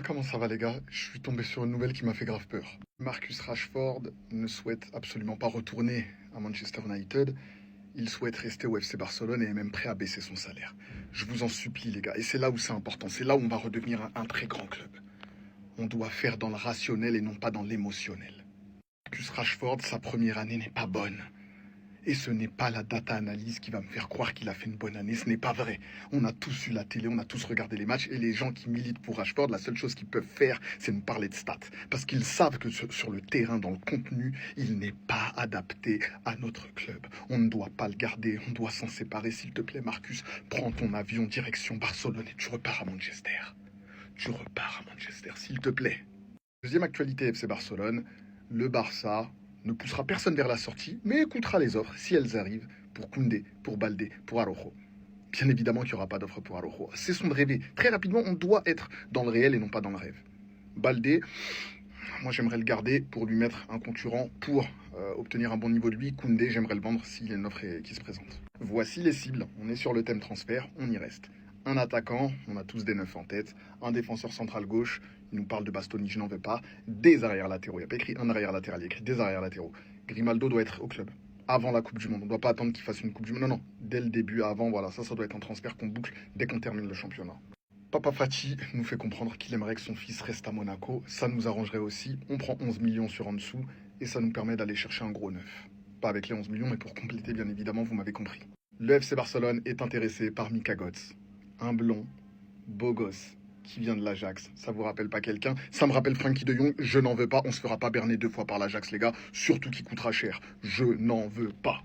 Comment ça va les gars? Je suis tombé sur une nouvelle qui m'a fait grave peur. Marcus Rashford ne souhaite absolument pas retourner à Manchester United. Il souhaite rester au FC Barcelone et est même prêt à baisser son salaire. Je vous en supplie les gars, et c'est là où c'est important, c'est là où on va redevenir un très grand club. On doit faire dans le rationnel et non pas dans l'émotionnel. Marcus Rashford, sa première année n'est pas bonne. Et ce n'est pas la data analyse qui va me faire croire qu'il a fait une bonne année. Ce n'est pas vrai. On a tous eu la télé, on a tous regardé les matchs. Et les gens qui militent pour Rashford, la seule chose qu'ils peuvent faire, c'est nous parler de stats. Parce qu'ils savent que sur le terrain, dans le contenu, il n'est pas adapté à notre club. On ne doit pas le garder, on doit s'en séparer. S'il te plaît, Marcus, prends ton avion direction Barcelone et tu repars à Manchester. Tu repars à Manchester, s'il te plaît. Deuxième actualité FC Barcelone, le Barça ne poussera personne vers la sortie, mais écoutera les offres si elles arrivent pour Koundé, pour Baldé, pour Araujo. Bien évidemment qu'il n'y aura pas d'offre pour Araujo. Cessons de rêver. Très rapidement, on doit être dans le réel et non pas dans le rêve. Baldé, moi j'aimerais le garder pour lui mettre un concurrent pour obtenir un bon niveau de lui. Koundé, j'aimerais le vendre s'il y a une offre qui se présente. Voici les cibles. On est sur le thème transfert, on y reste. Un attaquant, on a tous des neufs en tête. Un défenseur central gauche, il nous parle de Bastoni, je n'en veux pas. Des arrières latéraux, il n'y a pas écrit un arrière latéral, il y a écrit des arrières latéraux. Grimaldo doit être au club avant la Coupe du Monde. On ne doit pas attendre qu'il fasse une Coupe du Monde. Non, non, dès le début, avant, voilà, ça doit être un transfert qu'on boucle dès qu'on termine le championnat. Papa Fati nous fait comprendre qu'il aimerait que son fils reste à Monaco. Ça nous arrangerait aussi. On prend 11 millions sur en dessous et ça nous permet d'aller chercher un gros neuf. Pas avec les 11 millions, mais pour compléter, bien évidemment, vous m'avez compris. Le FC Barcelone est intéressé par Mika Götze. Un blond, beau gosse, qui vient de l'Ajax. Ça vous rappelle pas quelqu'un? Ça me rappelle Frenkie de Jong. Je n'en veux pas. On se fera pas berner 2 fois par l'Ajax, les gars. Surtout qu'il coûtera cher. Je n'en veux pas.